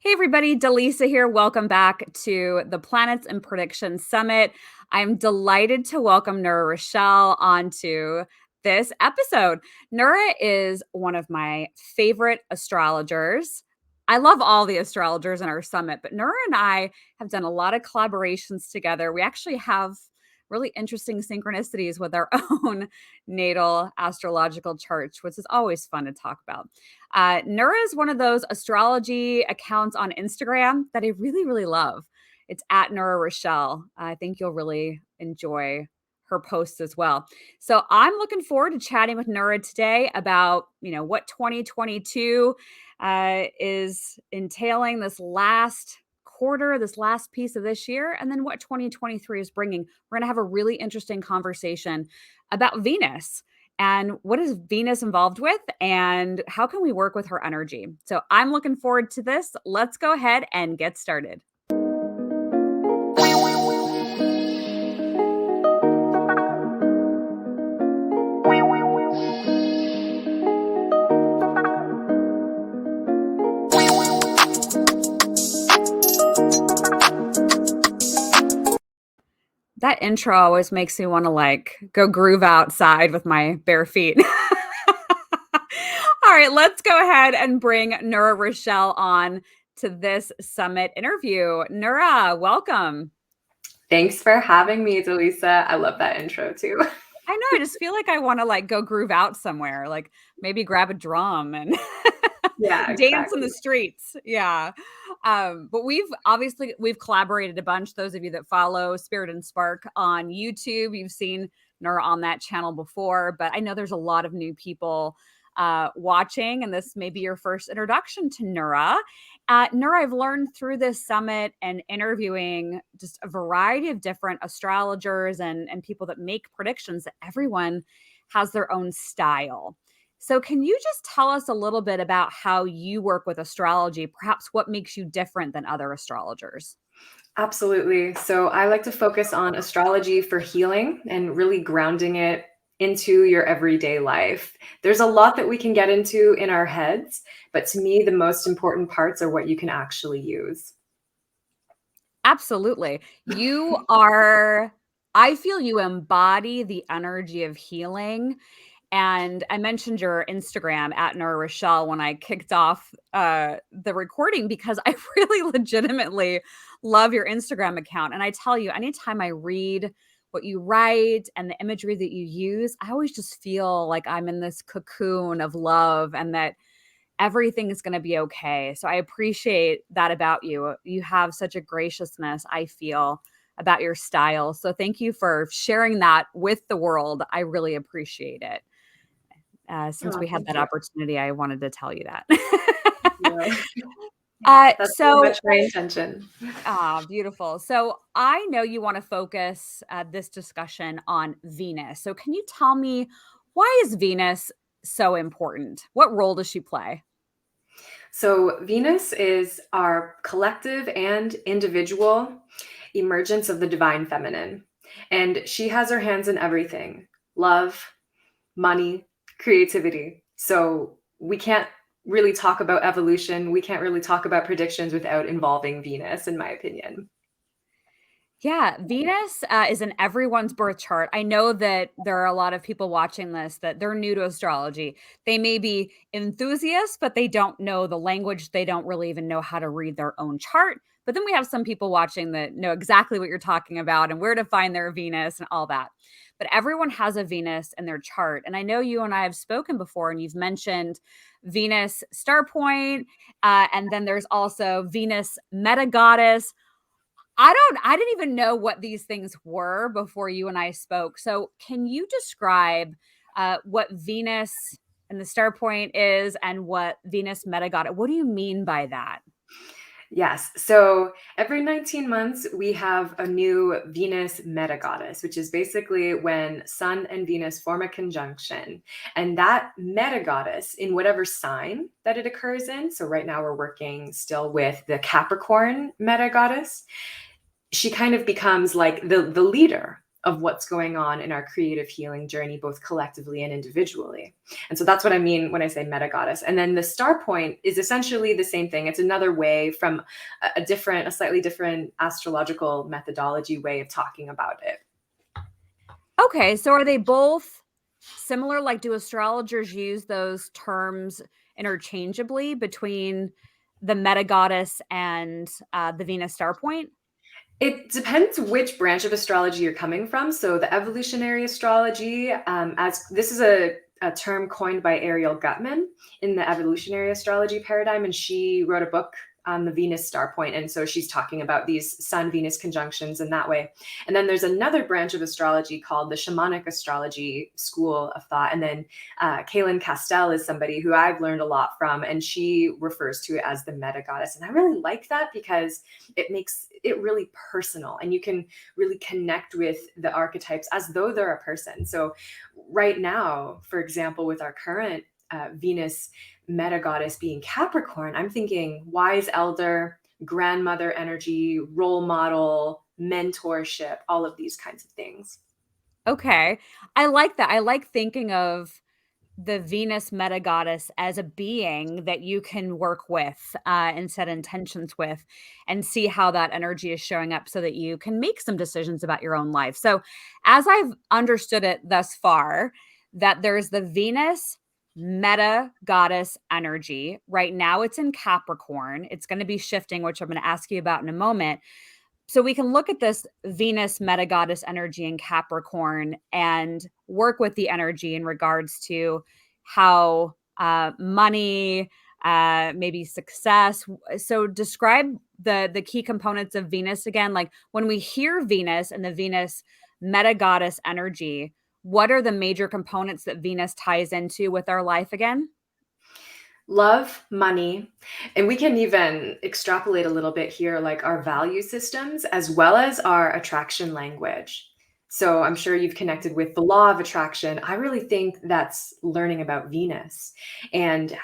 Hey everybody, Delisa here. Welcome back to the Planets and Predictions Summit. I'm delighted to welcome Nura Rachelle onto this episode. Nura is one of my favorite astrologers. I love all the astrologers in our summit, but Nura and I have done a lot of collaborations together. We actually have really interesting synchronicities with our own natal astrological charts, which is always fun to talk about. Nura is one of those astrology accounts on Instagram that I really, really love. It's at Nura Rachelle. I think you'll really enjoy her posts as well. So I'm looking forward to chatting with Nura today about, what 2022 is entailing this last quarter, this last piece of this year, and then what 2023 is bringing. We're going to have a really interesting conversation about Venus and what is Venus involved with and how can we work with her energy. So I'm looking forward to this. Let's go ahead and get started. That intro always makes me want to go groove outside with my bare feet. All right, let's go ahead and bring Nura Rachelle on to this summit interview. Nura, welcome. Thanks for having me, Delisa. I love that intro too. I know. I just feel like I want to go groove out somewhere, like maybe grab a drum and Yeah, dance in exactly. the streets. Yeah. But we've collaborated a bunch. Those of you that follow Spirit and Spark on YouTube, you've seen Nura on that channel before, but I know there's a lot of new people watching, and this may be your first introduction to Nura. Nura, I've learned through this summit and interviewing just a variety of different astrologers and people that make predictions that everyone has their own style. So, can you just tell us a little bit about how you work with astrology? Perhaps what makes you different than other astrologers? Absolutely. So I like to focus on astrology for healing and really grounding it into your everyday life. There's a lot that we can get into in our heads, but to me, the most important parts are what you can actually use. Absolutely. I feel you embody the energy of healing. And I mentioned your Instagram at Nura Rachelle when I kicked off the recording because I really legitimately love your Instagram account. And I tell you, anytime I read what you write and the imagery that you use, I always just feel like I'm in this cocoon of love and that everything is going to be okay. So I appreciate that about you. You have such a graciousness, I feel, about your style. So thank you for sharing that with the world. I really appreciate it. Since Oh, we had thank that you. opportunity, I wanted to tell you that. Yeah. That's very So, much my intention. beautiful. So, I know you want to focus this discussion on Venus. So, can you tell me why is Venus so important? What role does she play? So Venus is our collective and individual emergence of the divine feminine. And she has her hands in everything: love, money, creativity. So we can't really talk about evolution. We can't really talk about predictions without involving Venus, in my opinion. Yeah, Venus is in everyone's birth chart. I know that there are a lot of people watching this that they're new to astrology. They may be enthusiasts, but they don't know the language. They don't really even know how to read their own chart. But then we have some people watching that know exactly what you're talking about and where to find their Venus and all that. But everyone has a Venus in their chart. And I know you and I have spoken before, and you've mentioned Venus Starpoint. And then there's also Venus Meta Goddess. I didn't even know what these things were before you and I spoke. So, can you describe what Venus and the star point is and what Venus Metagotta? What do you mean by that? Yes. So every 19 months, we have a new Venus metagoddess, which is basically when Sun and Venus form a conjunction. And that metagoddess, in whatever sign that it occurs in, so right now we're working still with the Capricorn metagoddess, she kind of becomes like the leader of what's going on in our creative healing journey, both collectively and individually. And so that's what I mean when I say meta goddess. And then the star point is essentially the same thing. It's another way from a slightly different astrological methodology way of talking about it. Okay, so are they both similar? Like, do astrologers use those terms interchangeably between the meta goddess and the Venus Starpoint? It depends which branch of astrology you're coming from. So the evolutionary astrology, as this is a term coined by Ariel Gutman in the evolutionary astrology paradigm, and she wrote a book on the Venus star point, and so she's talking about these Sun Venus conjunctions in that way. And then there's another branch of astrology called the shamanic astrology school of thought, and then Kaylin Castell is somebody who I've learned a lot from, and she refers to it as the meta goddess. And I really like that because it makes it really personal, and you can really connect with the archetypes as though they're a person. So right now, for example, with our current Venus meta goddess being Capricorn, I'm thinking wise elder, grandmother energy, role model, mentorship, all of these kinds of things. Okay. I like that. I like thinking of the Venus meta goddess as a being that you can work with and set intentions with and see how that energy is showing up so that you can make some decisions about your own life. So, as I've understood it thus far, that there's the Venus meta goddess energy. Right now, it's in Capricorn. It's going to be shifting, which I'm going to ask you about in a moment. So we can look at this Venus meta goddess energy in Capricorn and work with the energy in regards to how money, maybe success. So describe the key components of Venus again. Like when we hear Venus and the Venus meta goddess energy, what are the major components that Venus ties into with our life again? Love, money, and we can even extrapolate a little bit here, like our value systems as well as our attraction language. So I'm sure you've connected with the law of attraction. I really think that's learning about Venus. And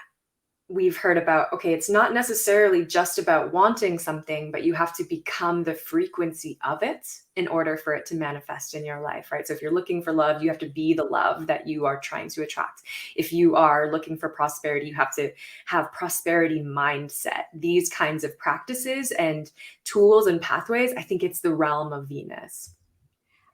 we've heard about, okay, it's not necessarily just about wanting something, but you have to become the frequency of it in order for it to manifest in your life, right? So if you're looking for love, you have to be the love that you are trying to attract. If you are looking for prosperity, you have to have prosperity mindset. These kinds of practices and tools and pathways, I think it's the realm of Venus.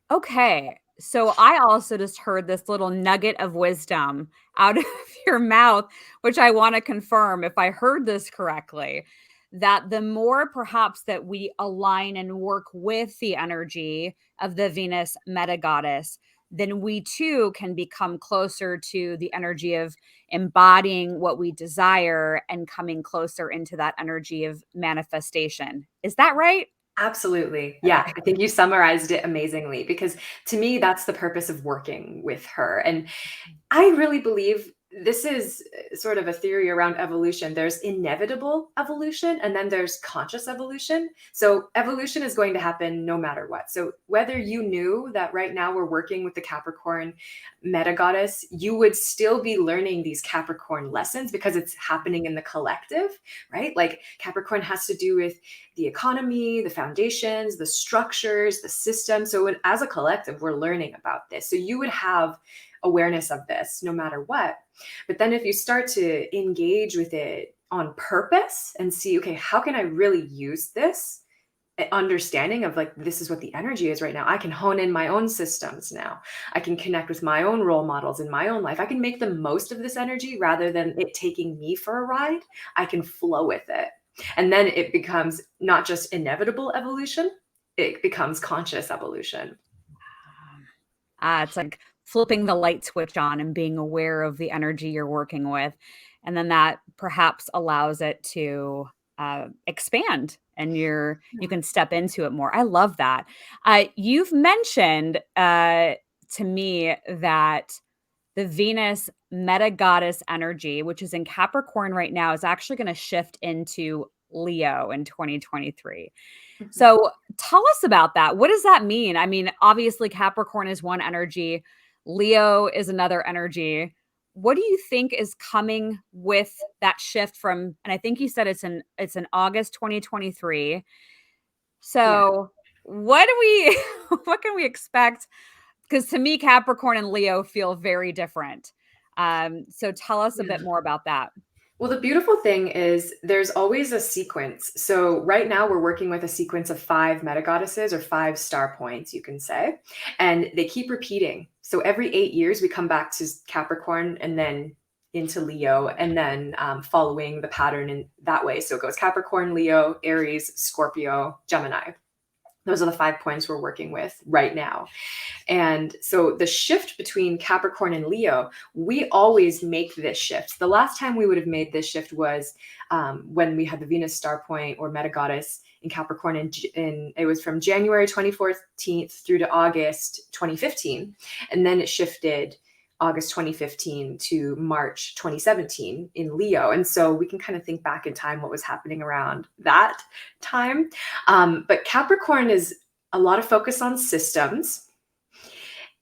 Okay. So I also just heard this little nugget of wisdom out of your mouth, which I want to confirm if I heard this correctly, that the more perhaps that we align and work with the energy of the Venus meta goddess, then we too can become closer to the energy of embodying what we desire and coming closer into that energy of manifestation. Is that right? Absolutely. Yeah, Okay. I think you summarized it amazingly because to me, that's the purpose of working with her. And I really believe this is sort of a theory around evolution. There's inevitable evolution and then there's conscious evolution. So evolution is going to happen no matter what. So whether you knew that right now we're working with the Capricorn meta goddess, you would still be learning these Capricorn lessons because it's happening in the collective, right? Like Capricorn has to do with the economy, the foundations, the structures, the system. So as a collective, we're learning about this. So you would have awareness of this no matter what. But then if you start to engage with it on purpose and see, okay, how can I really use this? Understanding of like, this is what the energy is right now. I can hone in my own systems now. I can connect with my own role models in my own life. I can make the most of this energy rather than it taking me for a ride. I can flow with it. And then it becomes not just inevitable evolution, it becomes conscious evolution. It's like flipping the light switch on and being aware of the energy you're working with. And then that perhaps allows it to expand and you can step into it more. I love that. You've mentioned to me that the Venus meta goddess energy, which is in Capricorn right now, is actually going to shift into Leo in 2023. Mhm. So tell us about that. What does that mean? I mean, obviously, Capricorn is one energy, Leo is another energy. What do you think is coming with that shift from, and I think you said it's in August 2023. Yeah. So what do we what can we expect? Because to me, Capricorn and Leo feel very different. So tell us a bit Yeah. more about that. Well, the beautiful thing is there's always a sequence. So right now we're working with a sequence of 5 metagoddesses or 5 star points, you can say, and they keep repeating. So every 8 years we come back to Capricorn and then into Leo, and then following the pattern in that way. So it goes Capricorn, Leo, Aries, Scorpio, Gemini. Those are the 5 points we're working with right now. And so the shift between Capricorn and Leo, we always make this shift. The last time we would have made this shift was when we had the Venus Starpoint or Meta Goddess in Capricorn, and it was from January 2014 through to August 2015. And then it shifted August 2015 to March 2017 in Leo. And so we can kind of think back in time what was happening around that time. But Capricorn is a lot of focus on systems.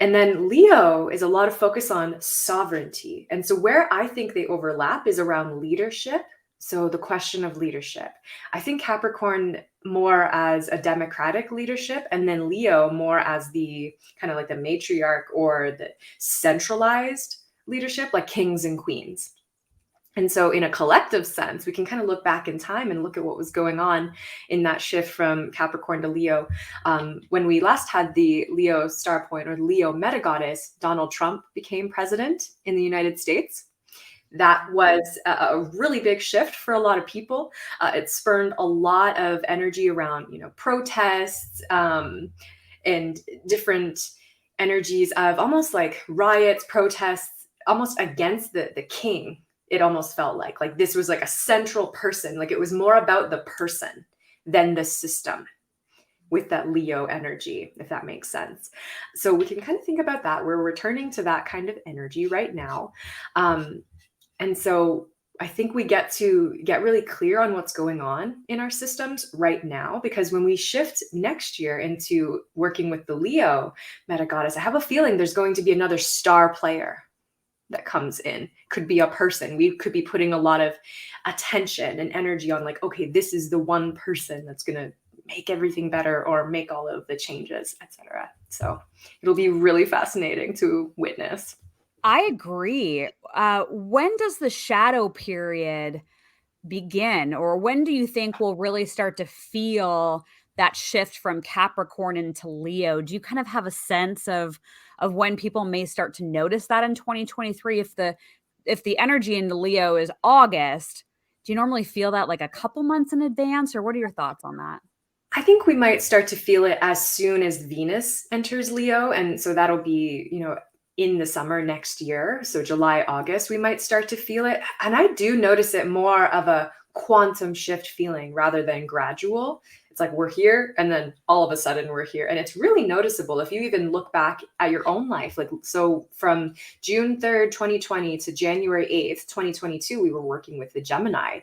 And then Leo is a lot of focus on sovereignty. And so where I think they overlap is around leadership. So the question of leadership. I think Capricorn more as a democratic leadership, and then Leo more as the kind of like the matriarch or the centralized leadership, like kings and queens. And so in a collective sense, we can kind of look back in time and look at what was going on in that shift from Capricorn to Leo. When we last had the Leo star point or Leo meta goddess, Donald Trump became president in the United States. That was a really big shift for a lot of people. It spurned a lot of energy around, protests and different energies of almost like riots, protests, almost against the king. It almost felt like this was like a central person. Like it was more about the person than the system with that Leo energy, if that makes sense. So we can kind of think about that. We're returning to that kind of energy right now. And so I think we get to get really clear on what's going on in our systems right now, because when we shift next year into working with the Leo meta goddess, I have a feeling there's going to be another star player that comes in. Could be a person. We could be putting a lot of attention and energy on like, okay, this is the one person that's going to make everything better or make all of the changes, etc. So it'll be really fascinating to witness. I agree. When does the shadow period begin, or when do you think we'll really start to feel that shift from Capricorn into Leo? Do you kind of have a sense of when people may start to notice that in 2023? If the energy into Leo is August, do you normally feel that like a couple months in advance, or what are your thoughts on that? I think we might start to feel it as soon as Venus enters Leo. And so that'll be, in the summer next year. So July, August, we might start to feel it. And I do notice it more of a quantum shift feeling rather than gradual. It's like we're here and then all of a sudden we're here. And it's really noticeable if you even look back at your own life. Like, so from June 3rd, 2020 to January 8th, 2022, we were working with the Gemini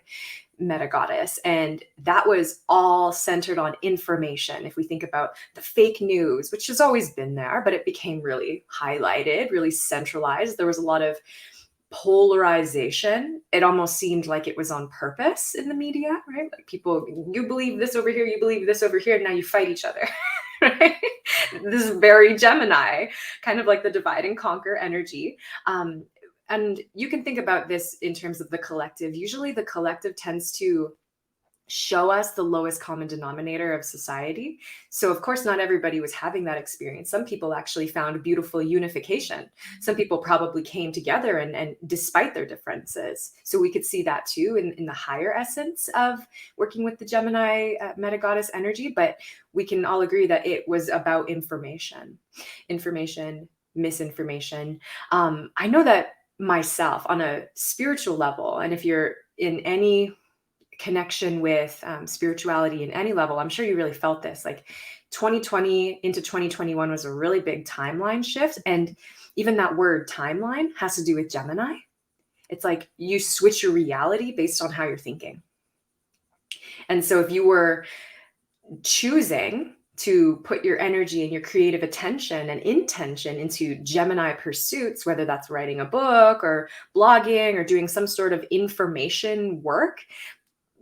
meta goddess, and that was all centered on information. If we think about the fake news, which has always been there, but it became really highlighted, really centralized. There was a lot of polarization. It almost seemed like it was on purpose in the media, right? Like people, you believe this over here, you believe this over here, and now you fight each other. Right? This is very Gemini, kind of like the divide and conquer energy. And you can think about this in terms of the collective. Usually the collective tends to show us the lowest common denominator of society. So of course, not everybody was having that experience. Some people actually found beautiful unification. Some people probably came together and despite their differences. So we could see that too in the higher essence of working with the Gemini meta goddess energy. But we can all agree that it was about information, misinformation. I know that myself on a spiritual level, and if you're in any connection with spirituality in any level, I'm sure you really felt this. Like 2020 into 2021 was a really big timeline shift. And even that word timeline has to do with Gemini. It's like you switch your reality based on how you're thinking. And so if you were choosing to put your energy and your creative attention and intention into Gemini pursuits, whether that's writing a book or blogging or doing some sort of information work,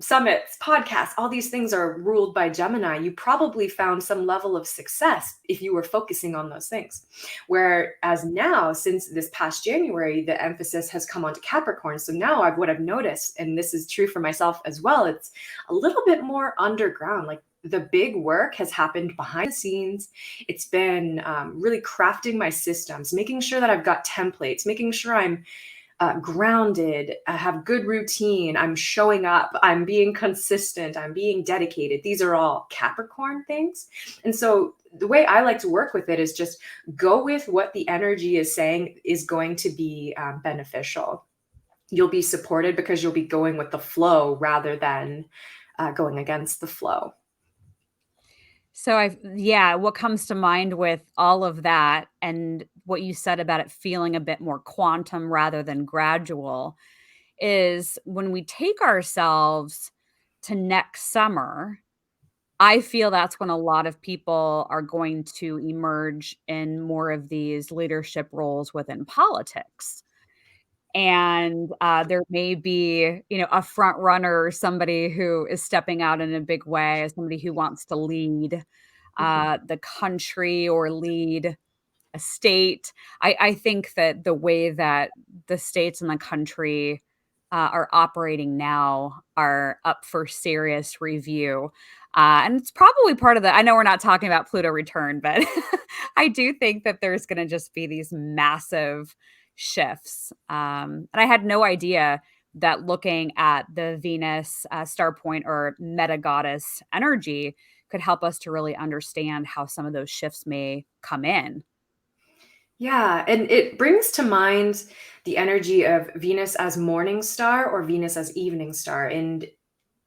summits, podcasts, all these things are ruled by Gemini, you probably found some level of success if you were focusing on those things. Whereas now, since this past January, the emphasis has come onto Capricorn. So now what I've noticed, and this is true for myself as well, it's a little bit more underground. Like the big work has happened behind the scenes. It's been really crafting my systems, making sure that I've got templates, making sure I'm grounded, I have good routine, I'm showing up, I'm being consistent, I'm being dedicated. These are all Capricorn things. And so the way I like to work with it is just go with what the energy is saying is going to be beneficial. You'll be supported because you'll be going with the flow rather than going against the flow. So what comes to mind with all of that and what you said about it feeling a bit more quantum rather than gradual is when we take ourselves to next summer, I feel that's when a lot of people are going to emerge in more of these leadership roles within politics. And, there may be, a front runner or somebody who is stepping out in a big way, somebody who wants to lead, Mhm. the country or lead a state. I think that the way that the states and the country, are operating now are up for serious review, and it's probably part of the I know we're not talking about Pluto return, but I do think that there's gonna just be these massive shifts, and I had no idea that looking at the Venus, Starpoint or meta goddess energy could help us to really understand how some of those shifts may come in. Yeah, and it brings to mind the energy of Venus as morning star or Venus as evening star. And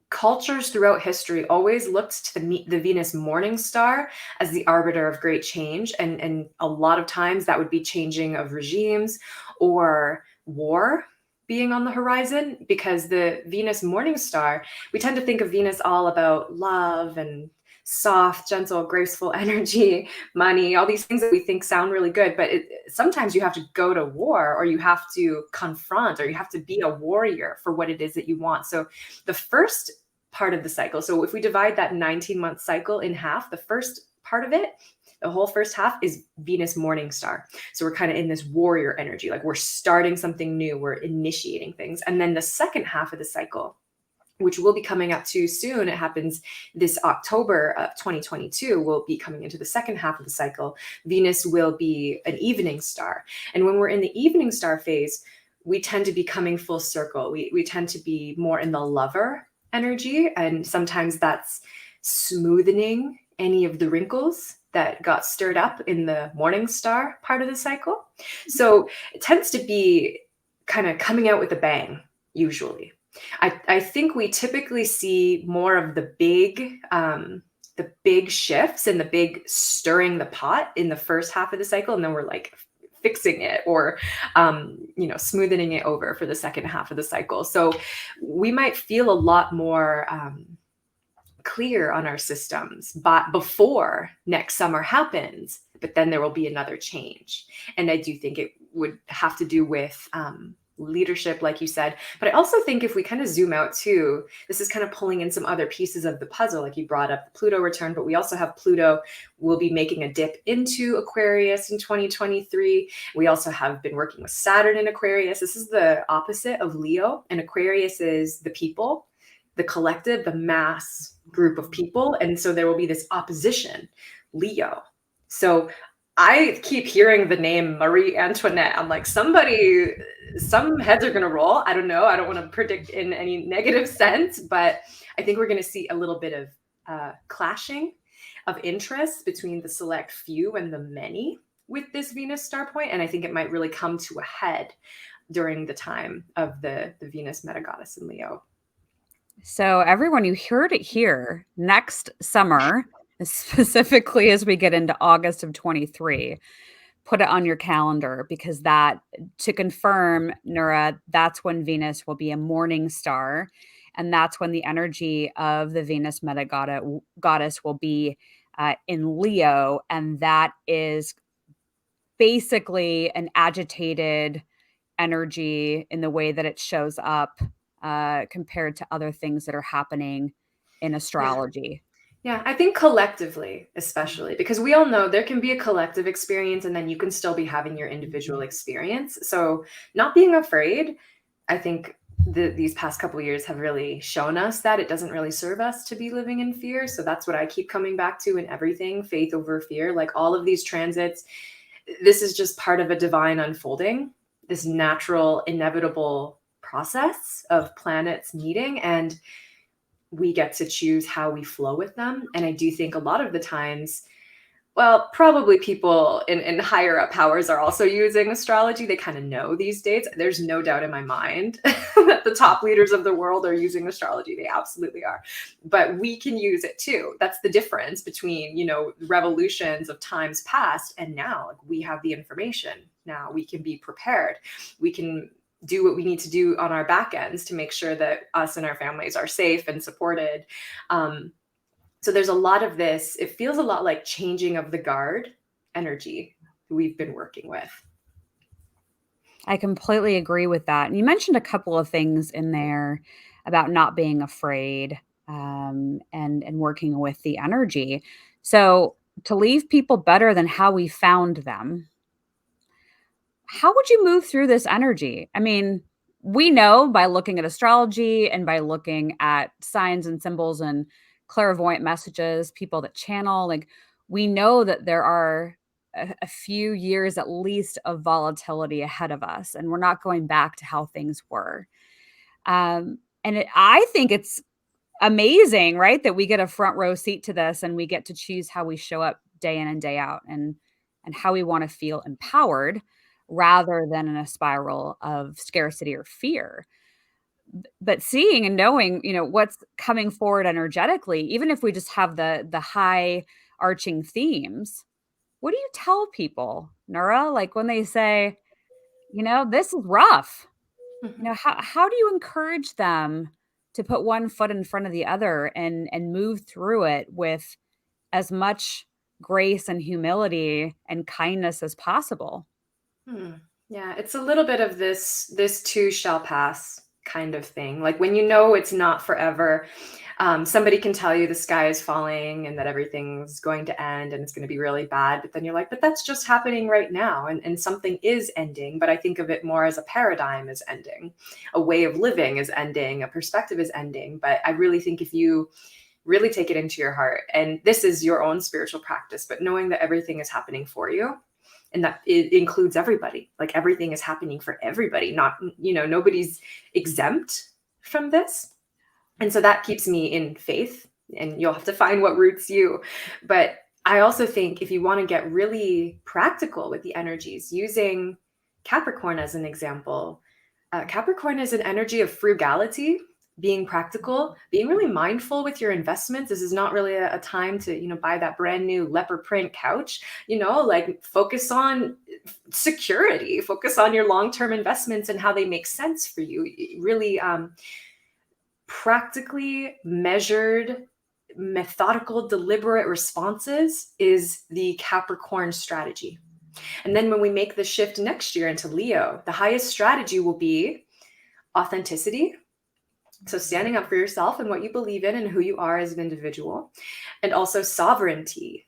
cultures throughout history always looked to the Venus morning star as the arbiter of great change. And a lot of times that would be changing of regimes or war being on the horizon, because the Venus morning star, we tend to think of Venus all about love and soft, gentle, graceful energy, money, all these things that we think sound really good. But sometimes you have to go to war, or you have to confront, or you have to be a warrior for what it is that you want. So the first part of the cycle, so if we divide that 19-month cycle in half, the first part of it, the whole first half, is Venus morning star. So we're kind of in this warrior energy, like we're starting something new, we're initiating things. And then the second half of the cycle, which will be coming up too soon, it happens this October of 2022, will be coming into the second half of the cycle. Venus will be an evening star. And when we're in the evening star phase, we tend to be coming full circle. We tend to be more in the lover energy. And sometimes that's smoothing any of the wrinkles that got stirred up in the morning star part of the cycle. So it tends to be kind of coming out with a bang, usually. I think we typically see more of the big shifts and the big stirring the pot in the first half of the cycle, and then we're like fixing it or smoothing it over for the second half of the cycle. So we might feel a lot more clear on our systems but before next summer happens, but then there will be another change. And I do think it would have to do with leadership, like you said. But I also think if we kind of zoom out too, this is kind of pulling in some other pieces of the puzzle. Like you brought up the Pluto return, but we also have Pluto will be making a dip into Aquarius in 2023. We also have been working with Saturn in Aquarius. This is the opposite of Leo, and Aquarius is the people, the collective, the mass group of people. And so there will be this opposition, Leo. So I keep hearing the name Marie Antoinette. I'm like, some heads are going to roll. I don't know. I don't want to predict in any negative sense, but I think we're going to see a little bit of clashing of interests between the select few and the many with this Venus star point. And I think it might really come to a head during the time of the Venus meta goddess in Leo. So, everyone, you heard it here. Next summer, specifically as we get into August of 23, put it on your calendar because to confirm, Nura, that's when Venus will be a morning star. And that's when the energy of the Venus meta goddess will be in Leo. And that is basically an agitated energy in the way that it shows up compared to other things that are happening in Yeah. astrology? Yeah, I think collectively, especially because we all know there can be a collective experience and then you can still be having your individual experience. So, not being afraid, I think these past couple of years have really shown us that it doesn't really serve us to be living in fear. So, that's what I keep coming back to in everything, faith over fear. Like all of these transits, this is just part of a divine unfolding, this natural, inevitable process of planets meeting. And we get to choose how we flow with them. And I do think a lot of the times, well, probably people in higher up powers are also using astrology. They kind of know these dates. There's no doubt in my mind that the top leaders of the world are using astrology. They absolutely are. But we can use it too. That's the difference between, revolutions of times past and now. Like we have the information now. We can be prepared. We can do what we need to do on our back ends to make sure that us and our families are safe and supported. So there's a lot of this. It feels a lot like changing of the guard energy we've been working with. I completely agree with that. And you mentioned a couple of things in there about not being afraid, and working with the energy. So to leave people better than how we found them, how would you move through this energy? I mean, we know by looking at astrology and by looking at signs and symbols and clairvoyant messages, people that channel, like we know that there are a few years at least of volatility ahead of us, and we're not going back to how things were. I think it's amazing, right? That we get a front row seat to this and we get to choose how we show up day in and day out and how we want to feel empowered rather than in a spiral of scarcity or fear. But seeing and knowing, what's coming forward energetically, even if we just have the high arching themes, what do you tell people, Nura? Like when they say, this is rough. Mhm. How do you encourage them to put one foot in front of the other and move through it with as much grace and humility and kindness as possible? Hmm. Yeah, it's a little bit of this too shall pass kind of thing. Like when you know it's not forever, somebody can tell you the sky is falling and that everything's going to end and it's going to be really bad. But then you're like, but that's just happening right now. And something is ending. But I think of it more as a paradigm is ending, a way of living is ending, a perspective is ending. But I really think if you really take it into your heart, and this is your own spiritual practice, but knowing that everything is happening for you and that it includes everybody, like everything is happening for everybody, not, nobody's exempt from this. And so that keeps me in faith, and you'll have to find what roots you. But I also think if you want to get really practical with the energies, using Capricorn as an example, Capricorn is an energy of frugality, being practical, being really mindful with your investments. This is not really a time to, buy that brand new leopard print couch, like focus on security, focus on your long-term investments and how they make sense for you. Really, practically measured, methodical, deliberate responses is the Capricorn strategy. And then when we make the shift next year into Leo, the highest strategy will be authenticity. So standing up for yourself and what you believe in and who you are as an individual, and also sovereignty.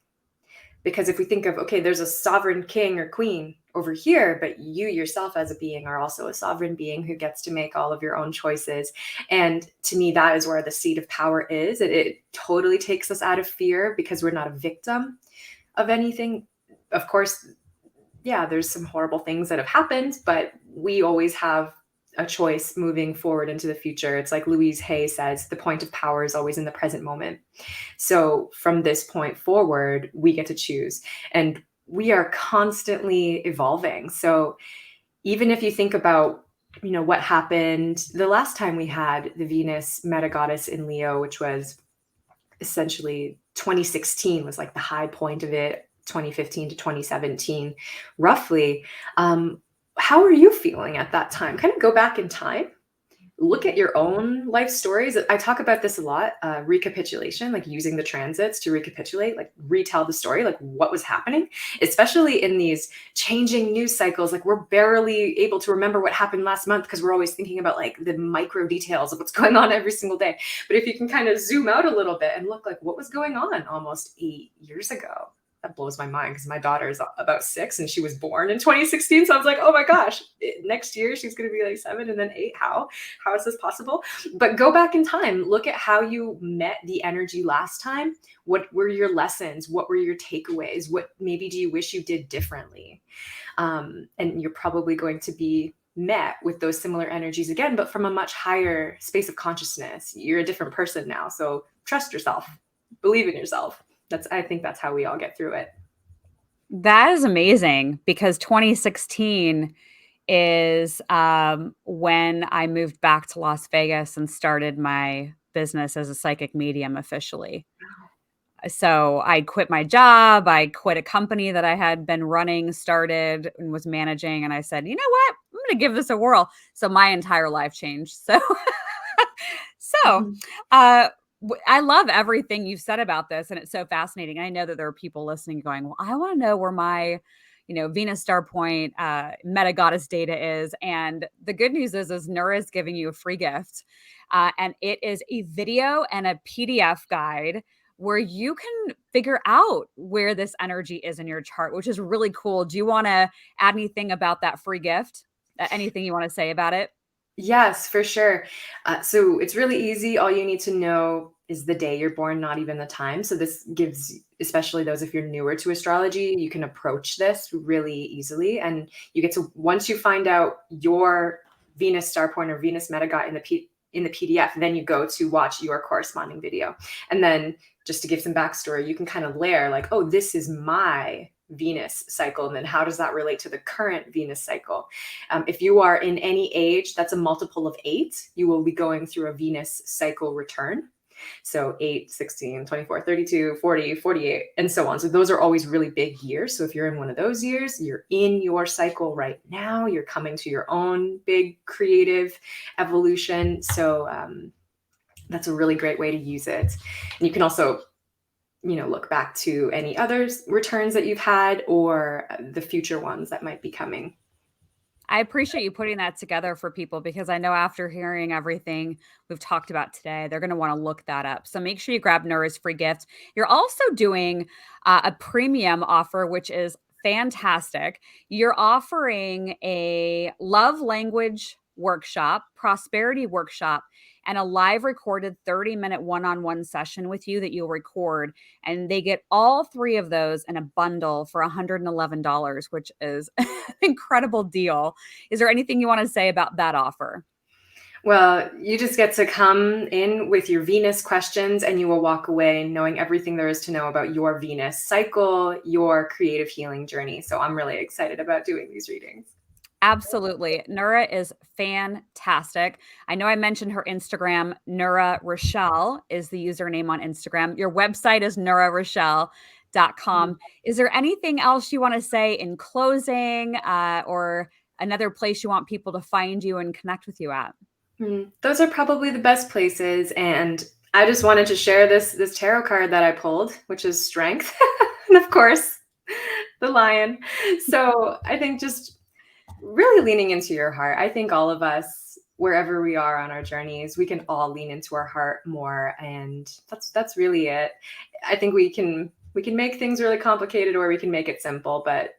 Because if we think of, okay, there's a sovereign king or queen over here, but you yourself as a being are also a sovereign being who gets to make all of your own choices. And to me, that is where the seat of power is. It totally takes us out of fear because we're not a victim of anything. Of course, yeah, there's some horrible things that have happened, but we always have a choice moving forward into the future. It's like Louise Hay says, the point of power is always in the present moment. So from this point forward, we get to choose. And we are constantly evolving. So even if you think about, what happened the last time we had the Venus meta goddess in Leo, which was essentially 2016 was like the high point of it, 2015 to 2017, roughly. How are you feeling at that time? Kind of go back in time. look at your own life stories. I talk about this a lot, recapitulation, like using the transits to recapitulate, like retell the story, like what was happening, especially in these changing news cycles. Like we're barely able to remember what happened last month because we're always thinking about like the micro details of what's going on every single day. But if you can kind of zoom out a little bit and look like what was going on almost 8 years ago, that blows my mind because my daughter is about 6 and she was born in 2016. So I was like, oh my gosh, next year she's going to be like 7 and then 8. How is this possible? But go back in time, look at how you met the energy last time. What were your lessons? What were your takeaways? What maybe do you wish you did differently? And you're probably going to be met with those similar energies again, but from a much higher space of consciousness. You're a different person now. So trust yourself, believe in yourself. I think that's how we all get through it. That is amazing because 2016 is when I moved back to Las Vegas and started my business as a psychic medium officially. So I quit my job. I quit a company that I had been running, started, and was managing. And I said, you know what? I'm going to give this a whirl. So my entire life changed. So, Mhm. uh, I love everything you've said about this, and it's so fascinating. I know that there are people listening going, "Well, I want to know where my, Venus Starpoint meta goddess data is." And the good news is Nura is giving you a free gift, and it is a video and a PDF guide where you can figure out where this energy is in your chart, which is really cool. Do you want to add anything about that free gift? Anything you want to say about it? Yes, for sure. So it's really easy. All you need to know is the day you're born, not even the time. So this gives, especially those if you're newer to astrology, you can approach this really easily. And you get to, once you find out your Venus star point or Venus meta in the PDF, then you go to watch your corresponding video. And then just to give some backstory, you can kind of layer like, oh, this is my Venus cycle. And then how does that relate to the current Venus cycle? If you are in any age, that's a multiple of 8. You will be going through a Venus cycle return. So 8, 16, 24, 32, 40, 48, and so on. So those are always really big years. So if you're in one of those years, you're in your cycle right now. You're coming to your own big creative evolution. So that's a really great way to use it. And you can also look back to any other returns that you've had or the future ones that might be coming. I appreciate you putting that together for people because I know after hearing everything we've talked about today, they're going to want to look that up. So make sure you grab Nura's free gift. You're also doing a premium offer, which is fantastic. You're offering a love language workshop, prosperity workshop, and a live recorded 30-minute one-on-one session with you that you'll record. And they get all 3 of those in a bundle for $111, which is an incredible deal. Is there anything you want to say about that offer? Well, you just get to come in with your Venus questions and you will walk away knowing everything there is to know about your Venus cycle, your creative healing journey. So I'm really excited about doing these readings. Absolutely. Nura is fantastic. I know I mentioned her Instagram. Nura Rachelle is the username on Instagram. Your website is nurarachelle.com. Is there anything else you want to say in closing or another place you want people to find you and connect with you at? Those are probably the best places. And I just wanted to share this tarot card that I pulled, which is Strength. And of course, the lion. So I think just really leaning into your heart. I think all of us, wherever we are on our journeys, we can all lean into our heart more. And that's really it. I think we can make things really complicated or we can make it simple, but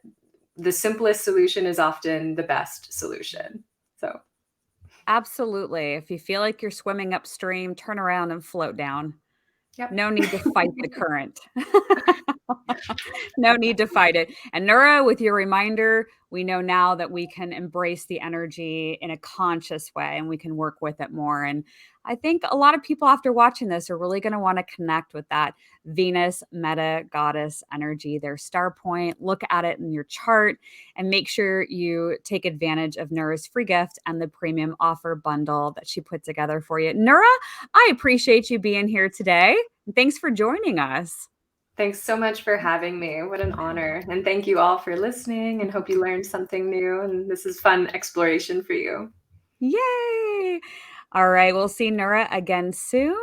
the simplest solution is often the best solution. So Absolutely. If you feel like you're swimming upstream, turn around and float down. yep. No need to fight the current. No need to fight it. And Nura, with your reminder, we know now that we can embrace the energy in a conscious way and we can work with it more. And I think a lot of people after watching this are really going to want to connect with that Venus meta goddess energy, their star point. Look at it in your chart and make sure you take advantage of Nura's free gift and the premium offer bundle that she put together for you. Nura, I appreciate you being here today. Thanks for joining us. Thanks so much for having me. What an honor. And thank you all for listening and hope you learned something new. And this is fun exploration for you. Yay! All right, we'll see Nura again soon.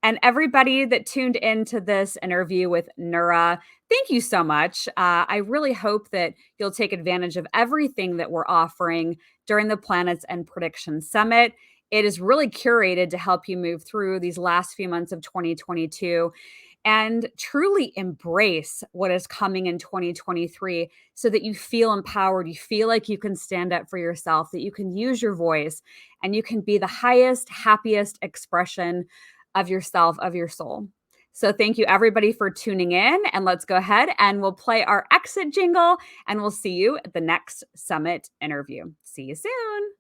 And everybody that tuned into this interview with Nura, thank you so much. I really hope that you'll take advantage of everything that we're offering during the Planets and Prediction Summit. It is really curated to help you move through these last few months of 2022 and truly embrace what is coming in 2023 so that you feel empowered, you feel like you can stand up for yourself, that you can use your voice, and you can be the highest, happiest expression of yourself, of your soul. So thank you everybody for tuning in, and let's go ahead and we'll play our exit jingle, and we'll see you at the next summit interview. See you soon.